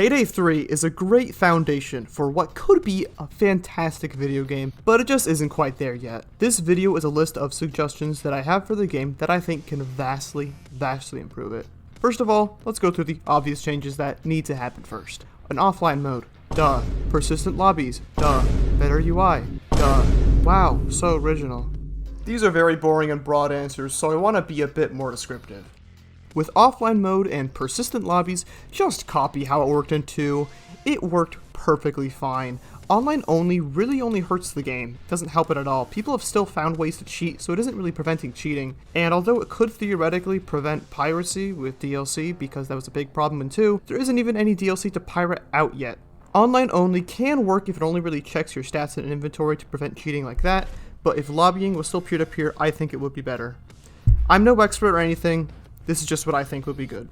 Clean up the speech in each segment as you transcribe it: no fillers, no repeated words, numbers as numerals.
Payday 3 is a great foundation for what could be a fantastic video game, but it just isn't quite there yet. This video is a list of suggestions that I have for the game that I think can vastly improve it. First of all, let's go through the obvious changes that need to happen first. An offline mode, duh. Persistent lobbies, duh. Better UI, duh. Wow, so original. These are very boring and broad answers, so I want to be a bit more descriptive. With offline mode and persistent lobbies, just copy how it worked in 2. It worked perfectly fine. Online only really only hurts the game, doesn't help it at all. People have still found ways to cheat, so it isn't really preventing cheating. And although it could theoretically prevent piracy with DLC, because that was a big problem in 2, there isn't even any DLC to pirate out yet. Online only can work if it only really checks your stats and inventory to prevent cheating like that, but if lobbying was still peer-to-peer, I think it would be better. I'm no expert or anything. This is just what I think would be good.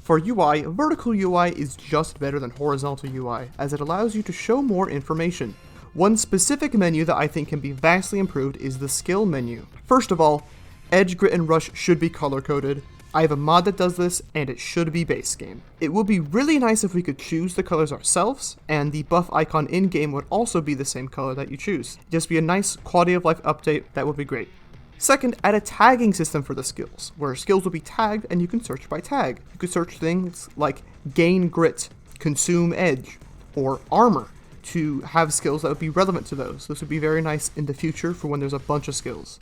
For UI, vertical UI is just better than horizontal UI, as it allows you to show more information. One specific menu that I think can be vastly improved is the skill menu. First of all, Edge, Grit, and Rush should be color-coded. I have a mod that does this, and it should be base game. It would be really nice if we could choose the colors ourselves, and the buff icon in-game would also be the same color that you choose. Just be a nice quality of life update, that would be great. Second, add a tagging system for the skills, where skills will be tagged and you can search by tag. You could search things like gain grit, consume edge, or armor to have skills that would be relevant to those. This would be very nice in the future for when there's a bunch of skills.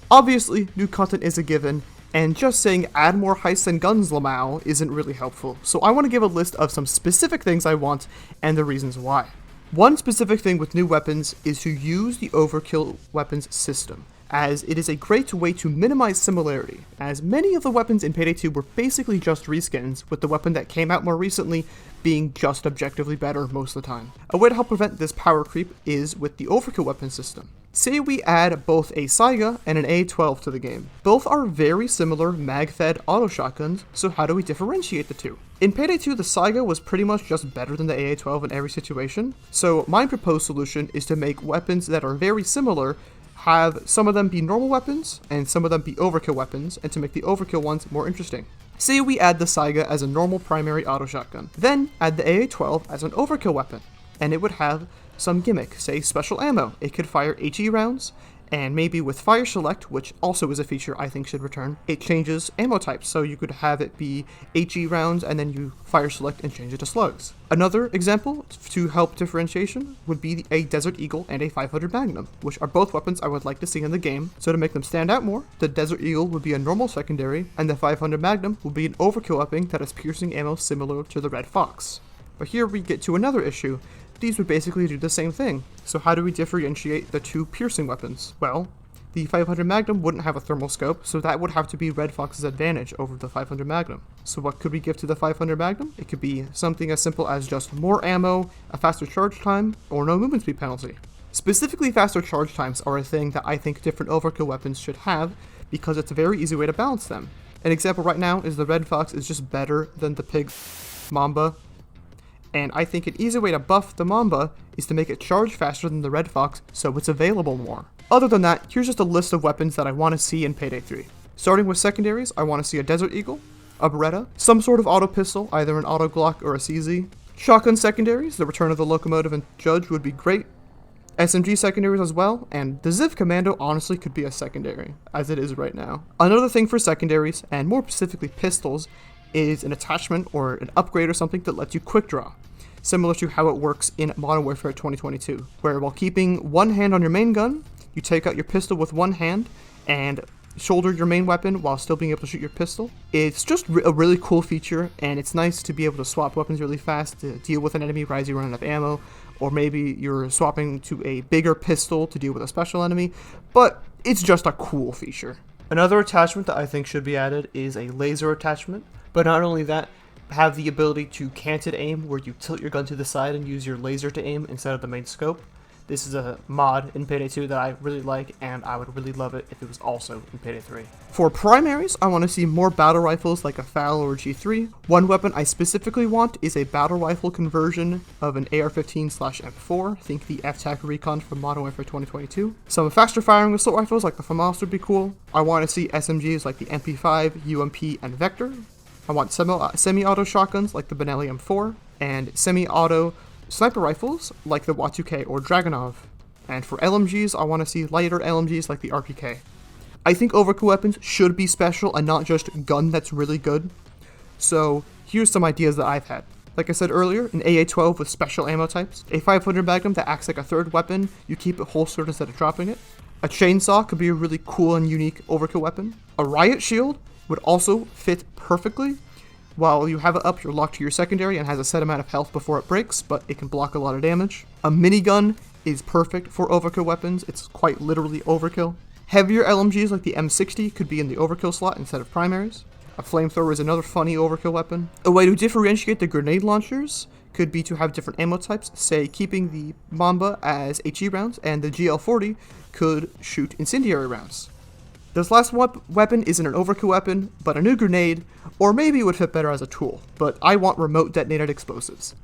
Obviously, new content is a given, and just saying add more heists and guns Lamau isn't really helpful, so I want to give a list of some specific things I want and the reasons why. One specific thing with new weapons is to use the Overkill weapons system, as it is a great way to minimize similarity, as many of the weapons in Payday 2 were basically just reskins, with the weapon that came out more recently being just objectively better most of the time. A way to help prevent this power creep is with the Overkill weapon system. Say we add both a Saiga and an A12 to the game. Both are very similar mag-fed auto shotguns, so how do we differentiate the two? In Payday 2, the Saiga was pretty much just better than the AA-12 in every situation, so my proposed solution is to make weapons that are very similar, have some of them be normal weapons, and some of them be overkill weapons, and to make the overkill ones more interesting. Say we add the Saiga as a normal primary auto shotgun, then add the AA-12 as an overkill weapon, and it would have some gimmick, say special ammo. It could fire HE rounds, and maybe with fire select, which also is a feature I think should return, it changes ammo types, so you could have it be HE rounds and then you fire select and change it to slugs. Another example to help differentiation would be a Desert Eagle and a 500 Magnum, which are both weapons I would like to see in the game. So to make them stand out more, the Desert Eagle would be a normal secondary, and the 500 Magnum would be an overkill weapon that has piercing ammo similar to the Red Fox. But here we get to another issue. These would basically do the same thing. So how do we differentiate the two piercing weapons? Well, the 500 Magnum wouldn't have a thermal scope, so that would have to be Red Fox's advantage over the 500 Magnum. So what could we give to the 500 Magnum? It could be something as simple as just more ammo, a faster charge time, or no movement speed penalty. Specifically, faster charge times are a thing that I think different overkill weapons should have, because it's a very easy way to balance them. An example right now is the Red Fox is just better than the Pig Mamba, and I think an easy way to buff the Mamba is to make it charge faster than the Red Fox so it's available more. Other than that, here's just a list of weapons that I want to see in Payday 3. Starting with secondaries, I want to see a Desert Eagle, a Beretta, some sort of auto pistol, either an auto Glock or a CZ. Shotgun secondaries, the return of the Locomotive and Judge would be great. SMG secondaries as well, and the Ziv Commando honestly could be a secondary, as it is right now. Another thing for secondaries, and more specifically pistols, is an attachment or an upgrade or something that lets you quick draw, similar to how it works in Modern Warfare 2022, where while keeping one hand on your main gun, you take out your pistol with one hand and shoulder your main weapon while still being able to shoot your pistol. It's just a really cool feature, and it's nice to be able to swap weapons really fast to deal with an enemy as you run out of ammo, or maybe you're swapping to a bigger pistol to deal with a special enemy, but it's just a cool feature. Another attachment that I think should be added is a laser attachment. But not only that, have the ability to canted aim, where you tilt your gun to the side and use your laser to aim instead of the main scope. This is a mod in Payday 2 that I really like, and I would really love it if it was also in Payday 3. For primaries, I want to see more battle rifles like a FAL or G3. One weapon I specifically want is a battle rifle conversion of an AR-15/M4, think the F-TAC Recon from Modern Warfare 2022. Some faster firing assault rifles like the FAMAS would be cool. I want to see SMGs like the MP5, UMP, and Vector. I want semi-auto shotguns like the Benelli M4, and semi-auto sniper rifles like the Y2K or Dragunov. And for LMGs, I want to see lighter LMGs like the RPK. I think overkill weapons should be special and not just gun that's really good. So here's some ideas that I've had. Like I said earlier, an AA-12 with special ammo types, a 500 Magnum that acts like a third weapon, you keep it holstered instead of dropping it. A chainsaw could be a really cool and unique overkill weapon. A riot shield would also fit perfectly. While you have it up, you're locked to your secondary and has a set amount of health before it breaks, but it can block a lot of damage. A minigun is perfect for overkill weapons, it's quite literally overkill. Heavier LMGs like the M60 could be in the overkill slot instead of primaries. A flamethrower is another funny overkill weapon. A way to differentiate the grenade launchers could be to have different ammo types, say keeping the Mamba as HE rounds and the GL40 could shoot incendiary rounds. This last weapon isn't an overkill weapon, but a new grenade, or maybe it would fit better as a tool, but I want remote detonated explosives.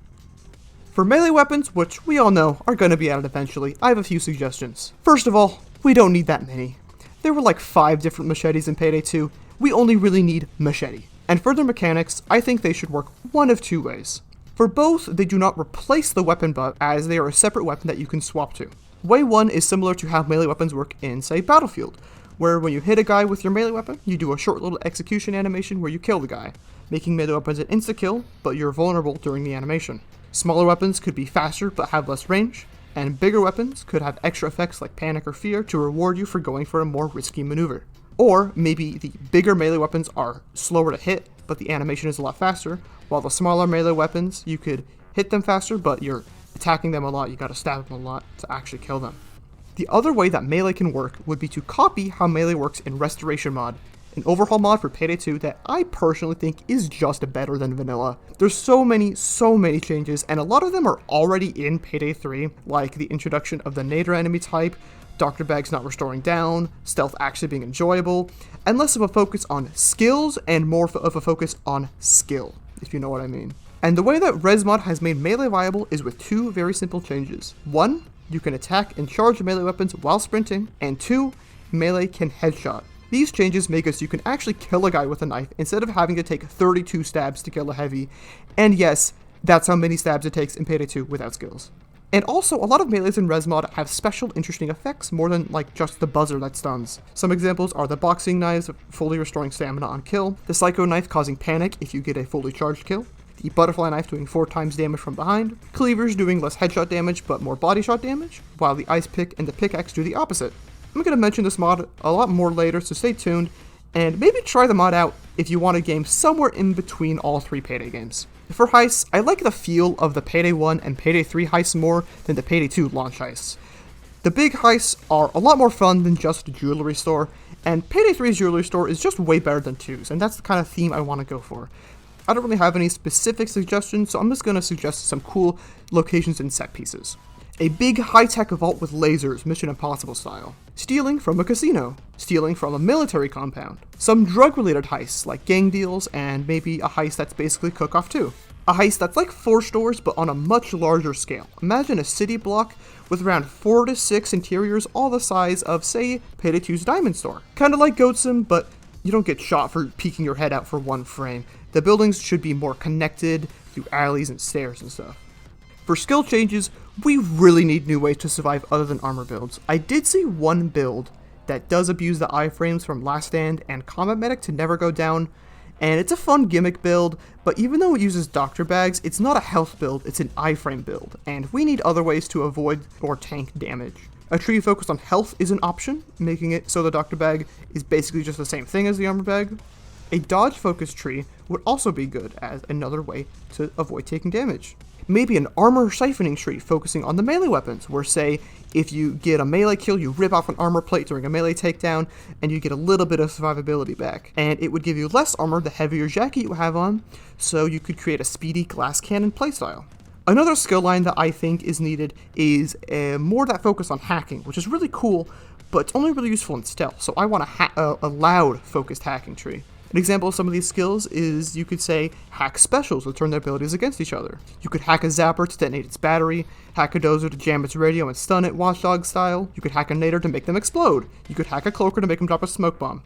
For melee weapons, which we all know are going to be added eventually, I have a few suggestions. First of all, we don't need that many. There were like 5 different machetes in Payday 2, we only really need machete. And for their mechanics, I think they should work one of 2 ways. For both, they do not replace the weapon butt, as they are a separate weapon that you can swap to. Way 1 is similar to how melee weapons work in, say, Battlefield, where when you hit a guy with your melee weapon, you do a short little execution animation where you kill the guy, making melee weapons an insta-kill, but you're vulnerable during the animation. Smaller weapons could be faster but have less range, and bigger weapons could have extra effects like panic or fear to reward you for going for a more risky maneuver. Or maybe the bigger melee weapons are slower to hit, but the animation is a lot faster, while the smaller melee weapons, you could hit them faster, but you're attacking them a lot, you gotta stab them a lot to actually kill them. The other way that melee can work would be to copy how melee works in Restoration mod, an overhaul mod for Payday 2 that I personally think is just better than vanilla. There's so many changes, and a lot of them are already in Payday 3, like the introduction of the nader enemy type, Dr. Bags not restoring down, stealth actually being enjoyable, and less of a focus on skills and more of a focus on skill, if you know what I mean. And the way that Res mod has made melee viable is with 2 very simple changes. 1, you can attack and charge melee weapons while sprinting, and 2, melee can headshot. These changes make it so you can actually kill a guy with a knife instead of having to take 32 stabs to kill a heavy, and yes, that's how many stabs it takes in Payday 2 without skills. And also, a lot of melees in Res mod have special interesting effects more than like just the buzzer that stuns. Some examples are the boxing knives fully restoring stamina on kill, the psycho knife causing panic if you get a fully charged kill, the butterfly knife doing 4 times damage from behind, cleavers doing less headshot damage but more body shot damage, while the ice pick and the pickaxe do the opposite. I'm going to mention this mod a lot more later, so stay tuned, and maybe try the mod out if you want a game somewhere in between all 3 Payday games. For heists, I like the feel of the Payday 1 and Payday 3 heists more than the Payday 2 launch heists. The big heists are a lot more fun than just a jewelry store, and Payday 3's jewelry store is just way better than 2's, and that's the kind of theme I want to go for. I don't really have any specific suggestions, so I'm just going to suggest some cool locations and set pieces. A big high-tech vault with lasers, Mission Impossible style. Stealing from a casino. Stealing from a military compound. Some drug-related heists, like gang deals, and maybe a heist that's basically Cook-Off 2. A heist that's like 4 stores, but on a much larger scale. Imagine a city block with around 4 to 6 interiors, all the size of, say, Payday 2's Diamond Store. Kinda like Goatsum, but you don't get shot for peeking your head out for 1 frame. The buildings should be more connected through alleys and stairs and stuff. For skill changes, we really need new ways to survive other than armor builds. I did see one build that does abuse the iframes from Last Stand and Combat Medic to never go down, and it's a fun gimmick build, but even though it uses Dr. Bags, it's not a health build, it's an iframe build, and we need other ways to avoid or tank damage. A tree focused on health is an option, making it so the Dr. Bag is basically just the same thing as the armor bag. A dodge-focused tree would also be good as another way to avoid taking damage. Maybe an armor siphoning tree focusing on the melee weapons, where say, if you get a melee kill, you rip off an armor plate during a melee takedown, and you get a little bit of survivability back. And it would give you less armor the heavier jacket you have on, so you could create a speedy glass cannon playstyle. Another skill line that I think is needed is more that focus on hacking, which is really cool, but it's only really useful in stealth, so I want a loud focused hacking tree. An example of some of these skills is, you could say, hack specials to turn their abilities against each other. You could hack a zapper to detonate its battery, hack a dozer to jam its radio and stun it Watchdog style, you could hack a nader to make them explode, you could hack a cloaker to make them drop a smoke bomb.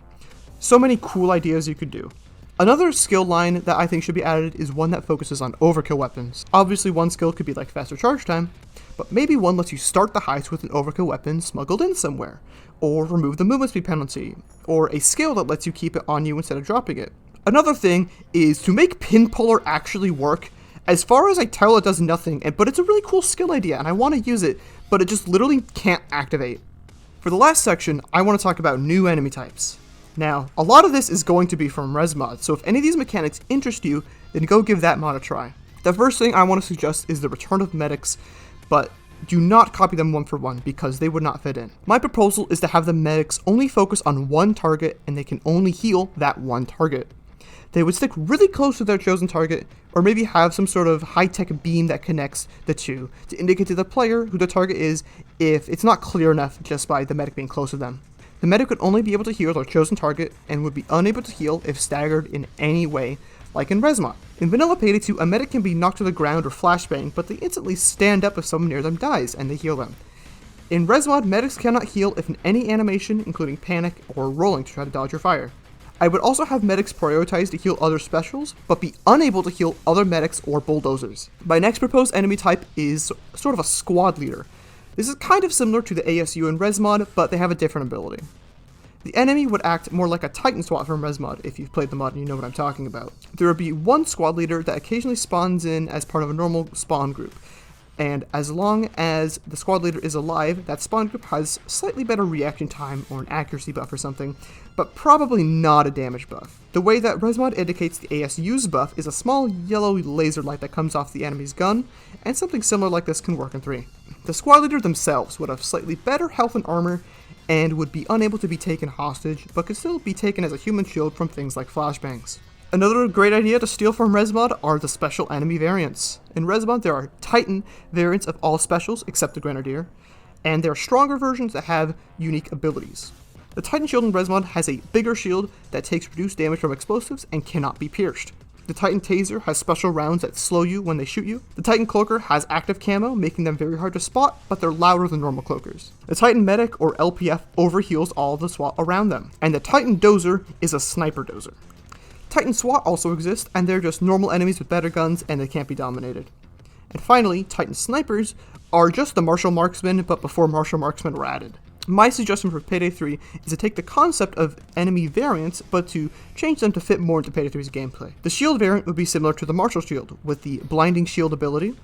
So many cool ideas you could do. Another skill line that I think should be added is one that focuses on overkill weapons. Obviously one skill could be like faster charge time, but maybe one lets you start the heist with an overkill weapon smuggled in somewhere, or remove the movement speed penalty, or a skill that lets you keep it on you instead of dropping it. Another thing is to make pin puller actually work. As far as I tell, it does nothing, but it's a really cool skill idea and I want to use it, but it just literally can't activate. For the last section, I want to talk about new enemy types. Now, a lot of this is going to be from ResMod, so if any of these mechanics interest you, then go give that mod a try. The first thing I want to suggest is the return of medics, but do not copy them one for one because they would not fit in. My proposal is to have the medics only focus on one target and they can only heal that one target. They would stick really close to their chosen target, or maybe have some sort of high-tech beam that connects the two to indicate to the player who the target is if it's not clear enough just by the medic being close to them. The medic would only be able to heal their chosen target and would be unable to heal if staggered in any way, like in ResMod. In vanilla Payday 2, a medic can be knocked to the ground or flashbang, but they instantly stand up if someone near them dies and they heal them. In ResMod, medics cannot heal if in any animation, including panic or rolling to try to dodge your fire. I would also have medics prioritize to heal other specials, but be unable to heal other medics or bulldozers. My next proposed enemy type is sort of a squad leader. This is kind of similar to the ASU in ResMod, but they have a different ability. The enemy would act more like a Titan SWAT from ResMod, if you've played the mod and you know what I'm talking about. There would be one squad leader that occasionally spawns in as part of a normal spawn group, and as long as the squad leader is alive, that spawn group has slightly better reaction time or an accuracy buff or something, but probably not a damage buff. The way that ResMod indicates the ASU's buff is a small yellow laser light that comes off the enemy's gun, and something similar like this can work in 3. The squad leader themselves would have slightly better health and armor, and would be unable to be taken hostage, but could still be taken as a human shield from things like flashbangs. Another great idea to steal from ResMod are the special enemy variants. In ResMod, there are Titan variants of all specials except the Grenadier, and there are stronger versions that have unique abilities. The Titan shield in ResMod has a bigger shield that takes reduced damage from explosives and cannot be pierced. The Titan Taser has special rounds that slow you when they shoot you. The Titan Cloaker has active camo, making them very hard to spot, but they're louder than normal cloakers. The Titan Medic, or LPF, overheals all of the SWAT around them. And the Titan Dozer is a sniper dozer. Titan SWAT also exist, and they're just normal enemies with better guns, and they can't be dominated. And finally, Titan Snipers are just the Martial Marksmen, but before Martial Marksmen were added. My suggestion for Payday 3 is to take the concept of enemy variants, but to change them to fit more into Payday 3's gameplay. The shield variant would be similar to the Martial Shield, with the Blinding Shield ability.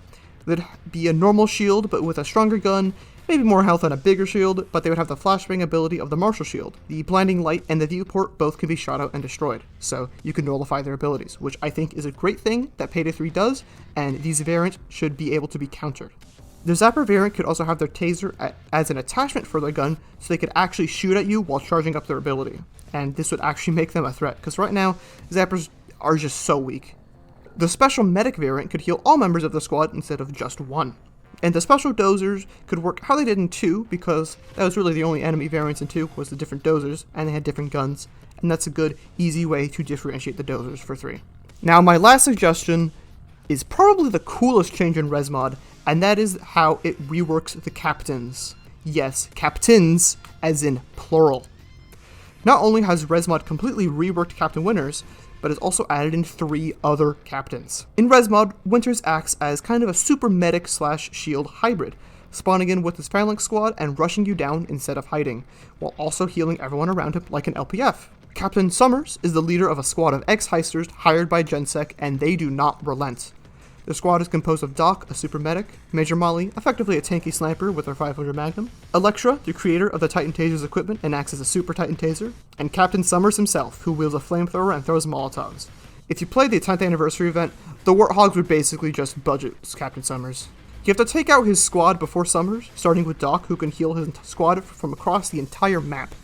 There'd be a normal shield, but with a stronger gun, maybe more health and a bigger shield, but they would have the flashbang ability of the Martial Shield. The Blinding Light and the Viewport both can be shot out and destroyed, so you can nullify their abilities, which I think is a great thing that Payday 3 does, and these variants should be able to be countered. The Zapper variant could also have their taser as an attachment for their gun, so they could actually shoot at you while charging up their ability. And this would actually make them a threat, because right now, Zappers are just so weak. The Special Medic variant could heal all members of the squad instead of just one. And the Special Dozers could work how they did in 2, because that was really the only enemy variants in 2, was the different Dozers, and they had different guns, and that's a good, easy way to differentiate the Dozers for 3. Now, my last suggestion is probably the coolest change in ResMod, and that is how it reworks the captains. Yes, captains, as in plural. Not only has ResMod completely reworked Captain Winters, but has also added in 3 other captains. In ResMod, Winters acts as kind of a super medic / shield hybrid, spawning in with his phalanx squad and rushing you down instead of hiding, while also healing everyone around him like an LPF. Captain Summers is the leader of a squad of ex-heisters hired by GenSec, and they do not relent. The squad is composed of Doc, a super medic, Major Molly, effectively a tanky sniper with her 500 Magnum, Electra, the creator of the Titan Taser's equipment and acts as a super Titan Taser, and Captain Summers himself, who wields a flamethrower and throws Molotovs. If you played the 10th anniversary event, the Warthogs would basically just budget Captain Summers. You have to take out his squad before Summers, starting with Doc, who can heal his squad from across the entire map.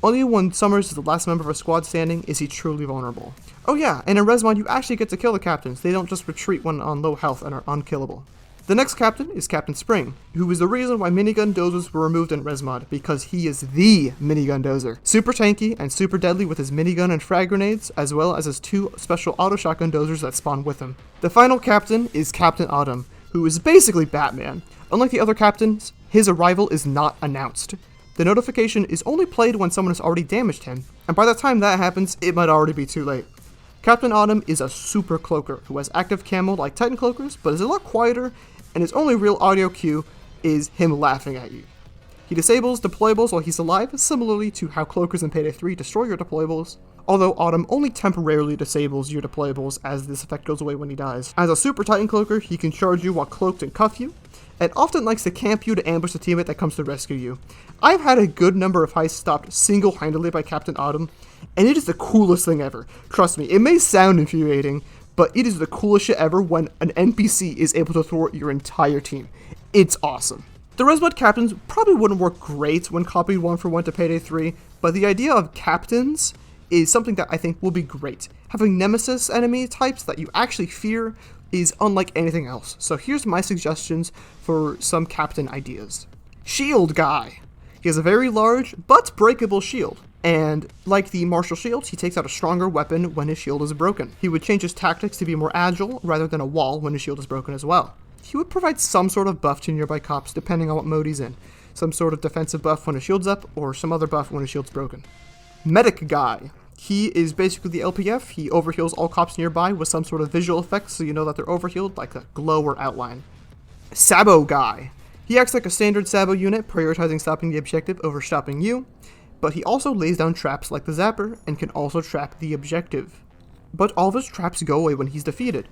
Only when Summers is the last member of a squad standing is he truly vulnerable. Oh yeah, and in ResMod you actually get to kill the captains, they don't just retreat when on low health and are unkillable. The next captain is Captain Spring, who is the reason why minigun dozers were removed in ResMod, because he is the minigun dozer. Super tanky and super deadly with his minigun and frag grenades, as well as his 2 special auto shotgun dozers that spawn with him. The final captain is Captain Autumn, who is basically Batman. Unlike the other captains, his arrival is not announced. The notification is only played when someone has already damaged him, and by the time that happens, it might already be too late. Captain Autumn is a super cloaker who has active camo like Titan cloakers, but is a lot quieter, and his only real audio cue is him laughing at you. He disables deployables while he's alive, similarly to how cloakers in Payday 3 destroy your deployables, although Autumn only temporarily disables your deployables as this effect goes away when he dies. As a super Titan cloaker, he can charge you while cloaked and cuff you, and often likes to camp you to ambush the teammate that comes to rescue you. I've had a good number of heists stopped single-handedly by Captain Autumn, and it is the coolest thing ever. Trust me, it may sound infuriating, but it is the coolest shit ever when an NPC is able to thwart your entire team. It's awesome. The Resmod captains probably wouldn't work great when copied 1-for-1 to Payday 3, but the idea of captains is something that I think will be great. Having nemesis enemy types that you actually fear is unlike anything else. So here's my suggestions for some captain ideas. Shield guy. He has a very large but breakable shield. And like the martial shield, he takes out a stronger weapon when his shield is broken. He would change his tactics to be more agile rather than a wall when his shield is broken as well. He would provide some sort of buff to nearby cops depending on what mode he's in. Some sort of defensive buff when his shield's up, or some other buff when his shield's broken. Medic guy. He is basically the LPF. He overheals all cops nearby with some sort of visual effect so you know that they're overhealed, like a glow or outline. Sabo guy. He acts like a standard Sabo unit, prioritizing stopping the objective over stopping you, but he also lays down traps like the Zapper and can also trap the objective. But all of his traps go away when he's defeated.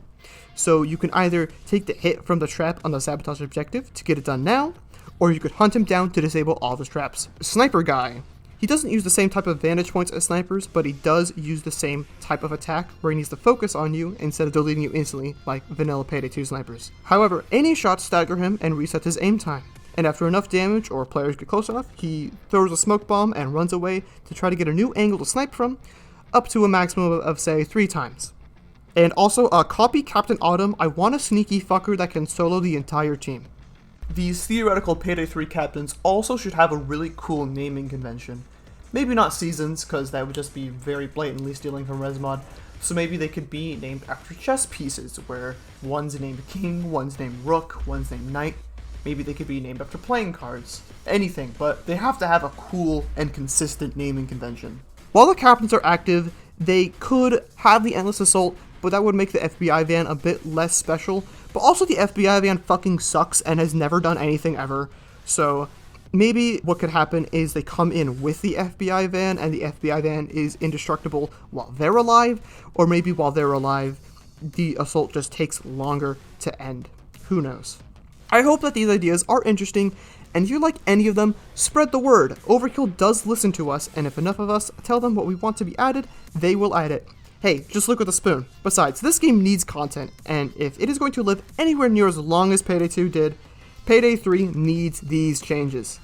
So you can either take the hit from the trap on the sabotage objective to get it done now, or you could hunt him down to disable all of his traps. Sniper guy. He doesn't use the same type of vantage points as snipers, but he does use the same type of attack where he needs to focus on you instead of deleting you instantly like vanilla Payday 2 snipers. However, any shots stagger him and reset his aim time, and after enough damage or players get close enough, he throws a smoke bomb and runs away to try to get a new angle to snipe from, up to a maximum of say 3 times. And also, copy Captain Autumn. I want a sneaky fucker that can solo the entire team. These theoretical Payday 3 captains also should have a really cool naming convention. Maybe not seasons, because that would just be very blatantly stealing from Resmod. So maybe they could be named after chess pieces, where one's named King, one's named Rook, one's named Knight. Maybe they could be named after playing cards. Anything, but they have to have a cool and consistent naming convention. While the captains are active, they could have the Endless Assault, but that would make the FBI van a bit less special. But also the FBI van fucking sucks and has never done anything ever. So maybe what could happen is they come in with the FBI van and the FBI van is indestructible while they're alive. Or maybe while they're alive, the assault just takes longer to end. Who knows? I hope that these ideas are interesting, and if you like any of them, spread the word. Overkill does listen to us, and if enough of us tell them what we want to be added, they will add it. Hey, just look with a spoon. Besides, this game needs content, and if it is going to live anywhere near as long as Payday 2 did, Payday 3 needs these changes.